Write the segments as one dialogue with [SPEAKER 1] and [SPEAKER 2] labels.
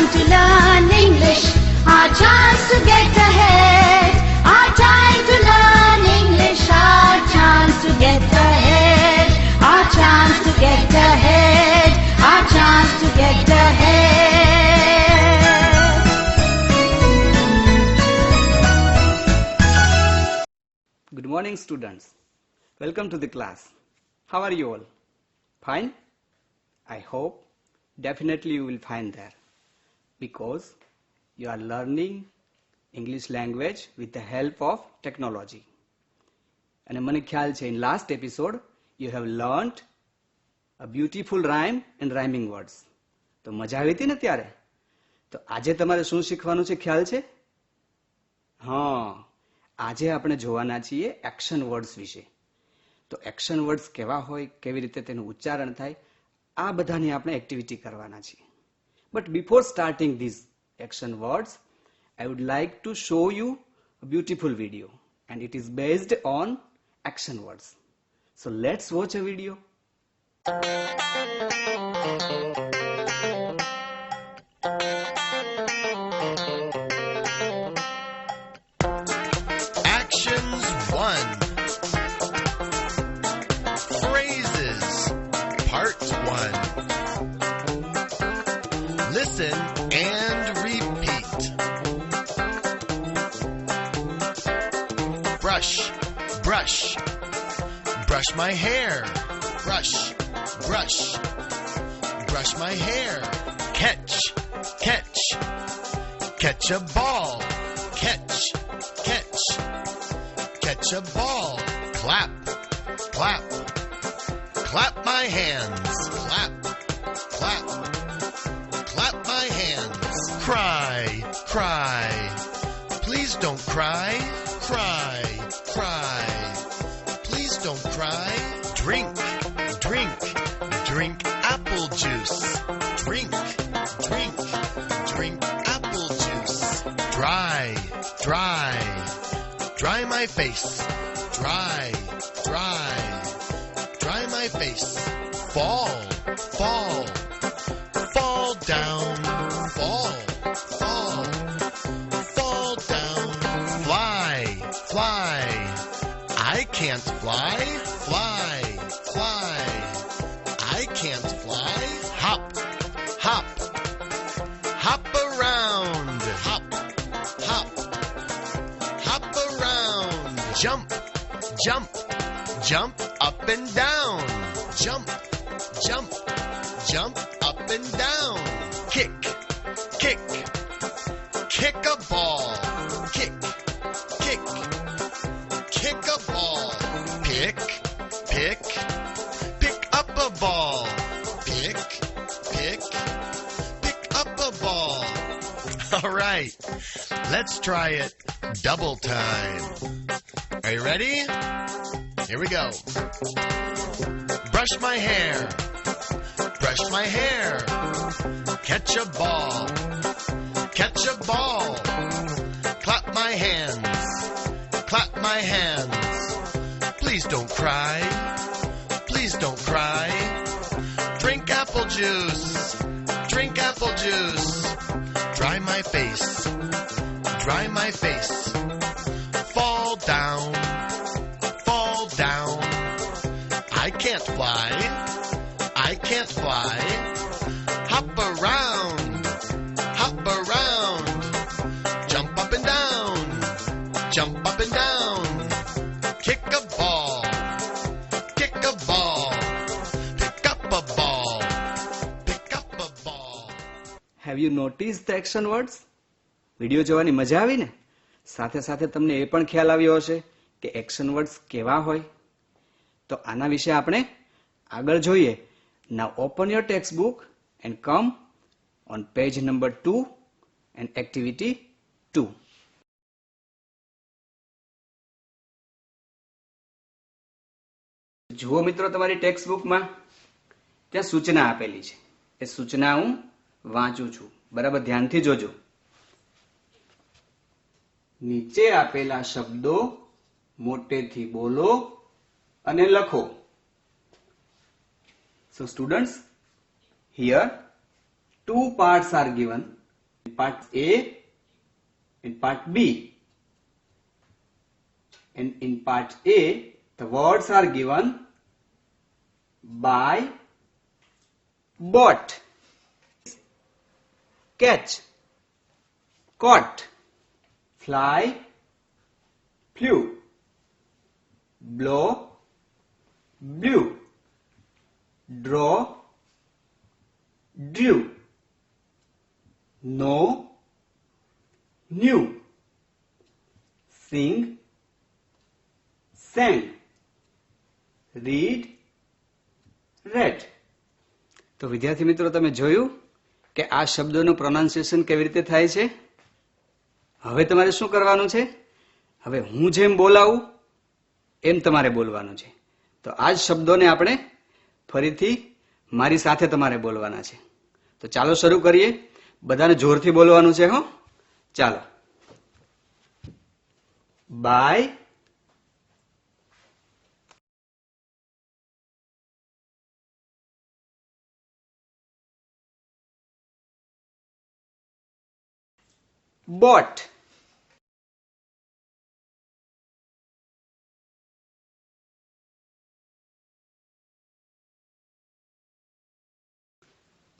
[SPEAKER 1] trying to learn English, our chance to get ahead. Our trying to learn English, our chance to get ahead. Our chance to get ahead. Our chance to get ahead.
[SPEAKER 2] Good morning, students. Welcome to the class. How are you all? Fine? I hope definitely you will find there, because you are learning English language with the help of technology. And મને ખ્યાલ છે, in last episode you have learnt a beautiful rhyme and rhyming words. તો મજા આવી હતી ને ત્યારે? તો આજે તમારે શું શીખવાનું છે ખ્યાલ છે? હા, આજે આપણે જોવાના છીએ એક્શન વર્ડ્સ વિશે. તો એક્શન વર્ડ્સ કેવા હોય, કેવી રીતે તેનું ઉચ્ચારણ થાય, આ બધાની આપણે એક્ટિવિટી કરવાના છીએ. But before starting this action words, I would like to show you a beautiful video, and it is based on action words. So let's watch a video.
[SPEAKER 3] Actions 1. Phrases, Part 1. Listen and repeat. Brush, brush, brush my hair. Brush, brush, brush my hair. Catch, catch, catch a ball. Catch, catch, catch a ball. Clap, clap, clap my hands. Clap, clap, clap my hands. Cry, cry, please don't cry. Cry, cry, please don't cry. Drink, drink, drink apple juice. Drink, drink, drink apple juice. Dry, dry, dry my face. Dry, dry, dry my face. Fall, fall, fall down. Fall, fall, fall down. Fly, fly, I can't fly. Fly, fly, I can't fly. Hop, hop, hop around. Hop, hop, hop around. Jump, jump, jump up and down. Jump, jump, jump up and down. Kick, kick, kick a ball. Kick, kick, kick a ball. Pick, pick, pick up a ball. Pick, pick, pick up a ball. All right, let's try it double time. Are you ready? Here we go. Brush my hair. Brush my hair. Catch a ball. Catch a ball. Clap my hands. Clap my hands. Please don't cry. Please don't cry. Drink apple juice. Drink apple juice. Dry my face. Dry my face. Fall down. Fall down. I can't fly. I can't fly. Hop around. Hop around. Jump up and down. Jump up and down. Kick a ball. Kick a ball. Pick up a ball. Pick up a ball.
[SPEAKER 2] Have you noticed the action words? Video જોવાની મજા આવી ને? સાથે સાથે તમને એ પણ ખ્યાલ આવ્યો હશે કે એક્શન વર્ડ્સ કેવા હોય. તો આના વિશે આપણે આગળ જોઈએ. Now open your textbook and come on page number 2 and activity 2. જુઓ મિત્રો, તમારી ટેક્સ્ટ બુકમાં ત્યાં સૂચના આપેલી છે. એ સૂચના હું વાંચું છું, બરાબર ધ્યાનથી જોજો. નીચે આપેલા શબ્દો મોટેથી બોલો અને લખો. So students, here two parts are given part A and part B. And in part A, the words are given by bought, catch, caught, fly, flew, blow, blew, draw, drew, know, knew, sing, sang, read, read. તો વિદ્યાર્થી મિત્રો તમે જોયું કે આ શબ્દોનું pronunciation કેવી રીતે થાય છે. હવે તમારે શું કરવાનું છે? હવે હું જેમ બોલાવું એમ તમારે બોલવાનું છે. તો આ જ શબ્દોને આપણે ફરીથી મારી સાથે તમારે બોલવાના છે. તો ચાલો શરૂ કરીએ. બધાને જોરથી બોલવાનું છે. હો, ચાલો. બાય, bought,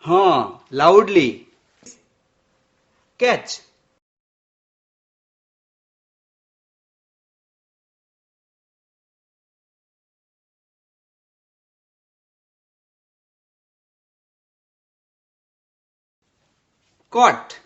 [SPEAKER 2] હા, loudly, catch, caught,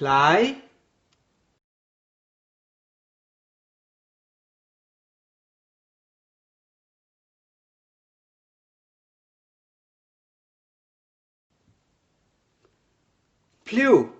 [SPEAKER 2] fly, flew,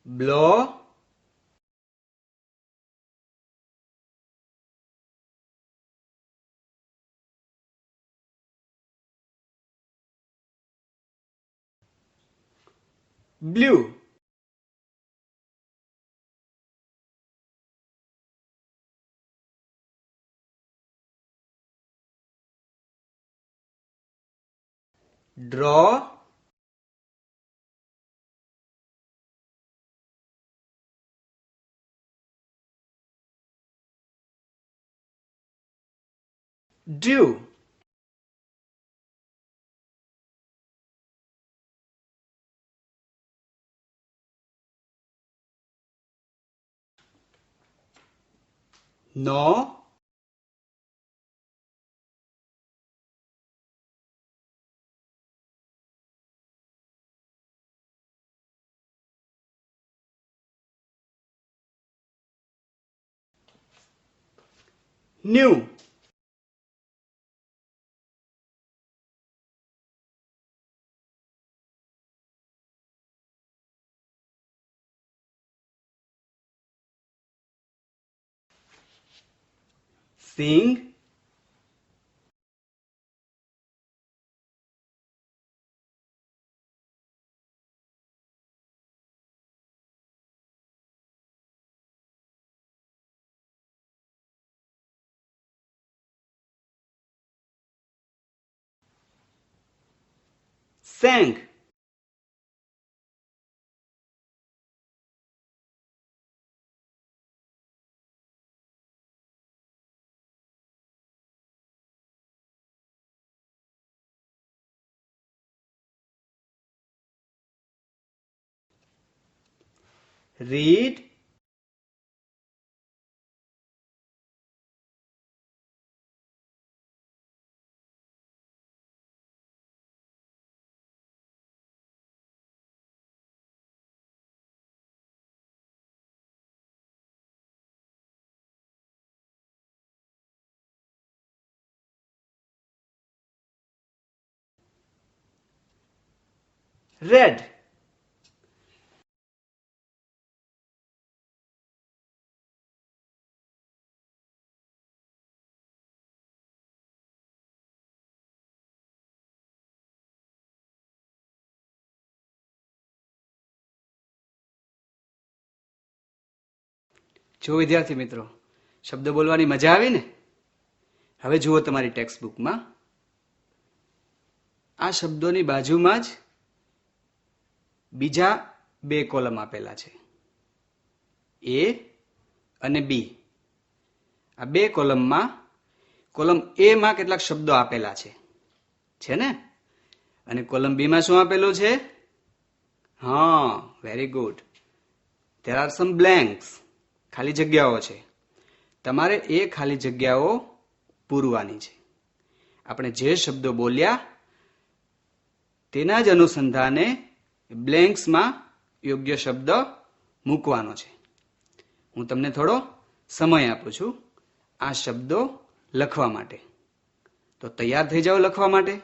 [SPEAKER 2] blow, blew, draw, drew, know, knew, sing, sang, read, red. જો વિદ્યાર્થી મિત્રો, શબ્દ બોલવાની મજા આવી ને? હવે જુઓ તમારી ટેક્સ્ટ બુકમાં આ શબ્દોની બાજુમાં જ બીજા બે કોલમ આપેલા છે, એ અને બી. આ બે કોલમમાં કોલમ એ માં કેટલાક શબ્દો આપેલા છે ને? અને કોલમ બી માં શું આપેલું છે? હા, very good. There are some blanks. ખાલી જગ્યાઓ છે. તમારે એ ખાલી જગ્યાઓ પૂરવાની છે. આપણે જે શબ્દો બોલ્યા તેના જ અનુસંધાને બ્લેન્ક્સમાં યોગ્ય શબ્દ મૂકવાનો છે. હું તમને થોડો સમય આપું છું આ શબ્દો લખવા માટે. તો તૈયાર થઈ જાઓ લખવા માટે.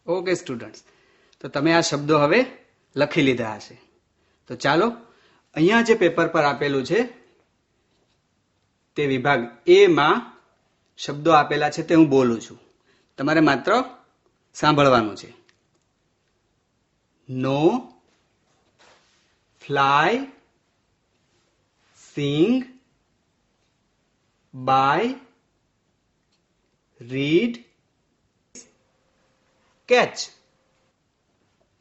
[SPEAKER 2] ઓકે સ્ટુડન્ટ્સ, તો તમે આ શબ્દો હવે લખી લીધા હશે. તો ચાલો, અહીંયા જે પેપર પર આપેલું છે તે વિભાગ એ માં શબ્દો આપેલા છે તે હું બોલું છું. તમારે માત્ર સાંભળવાનું છે. Know, fly, sing, buy, read, catch,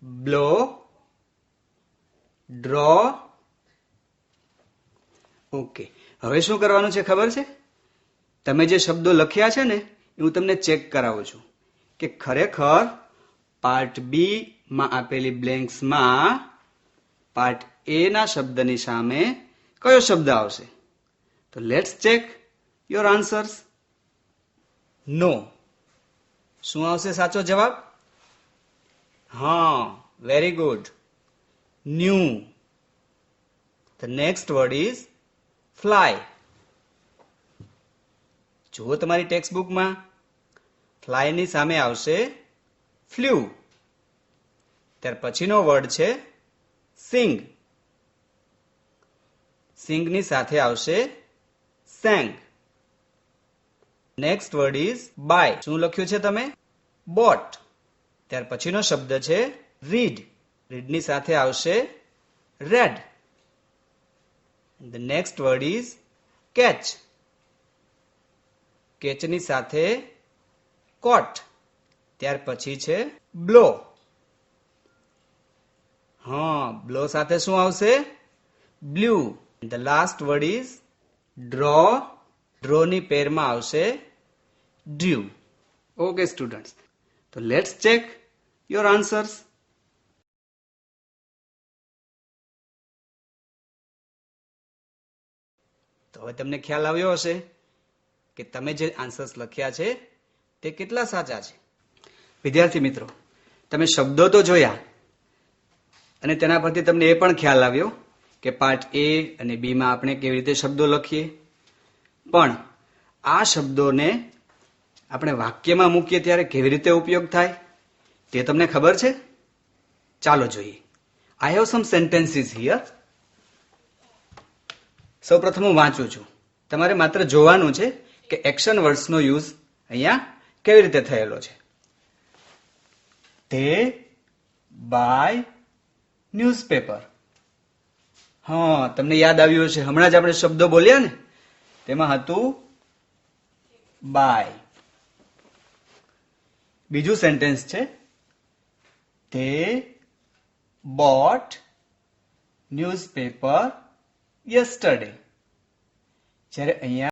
[SPEAKER 2] blow, draw. Okay, હવે શું કરવાનું છે ખબર છે? તમે જે શબ્દો લખ્યા છે ને એ હું તમને ચેક કરાવું છું કે ખરેખર પાર્ટ બી માં આપેલી બ્લેન્ક્સમાં પાર્ટ એ ના શબ્દની સામે કયો શબ્દ આવશે. તો લેટ્સ ચેક યોર આન્સર્સ. નો. શું આવશે સાચો જવાબ? હા, very good. New. The next word is fly. જુઓ તમારી ટેક્સ્ટ બુકમાં fly ની સામે આવશે flew. ત્યાર પછીનો વર્ડ છે sing. sing ની સાથે આવશે sang. Next word is by. શું લખ્યું છે તમે? બોટ. ત્યાર પછીનો શબ્દ છે રીડ. રીડ ની સાથે આવશે red. The next word is catch. Catch ની સાથે કોટ. ત્યાર પછી છે બ્લો. હા, બ્લો સાથે શું આવશે? Blue. The last word is draw. Draw ની પેરમાં આવશે ડ્યુ. ઓકે સ્ટુડન્ટ્સ, તો લેટ્સ ચેક યોર આન્સર્સ. તો તો હવે તમને ખ્યાલ આવ્યો હશે કે તમે જે આન્સર્સ લખ્યા છે તે કેટલા સાચા છે. વિદ્યાર્થી મિત્રો, તમે શબ્દો તો જોયા અને તેના પરથી તમને એ પણ ખ્યાલ આવ્યો કે પાર્ટ A અને B માં આપણે કેવી રીતે શબ્દો લખીએ, પણ આ શબ્દોને આપણે વાક્યમાં મૂકીએ ત્યારે કેવી રીતે ઉપયોગ થાય તે તમને ખબર છે? ચાલો જોઈએ. I have some sentences here. સૌપ્રથમ હું વાંચું છું. તમારે માત્ર જોવાનું છે કે એક્શન વર્ડ્સનો યુઝ અહીંયા કેવી રીતે થયેલો છે. They buy newspaper. હા, તમને યાદ આવ્યું હશે, હમણાં જ આપણે શબ્દો બોલ્યા ને તેમાં હતું બાય. બીજું સેન્ટેન્સ છે they bought newspaper yesterday. જ્યારે અહીંયા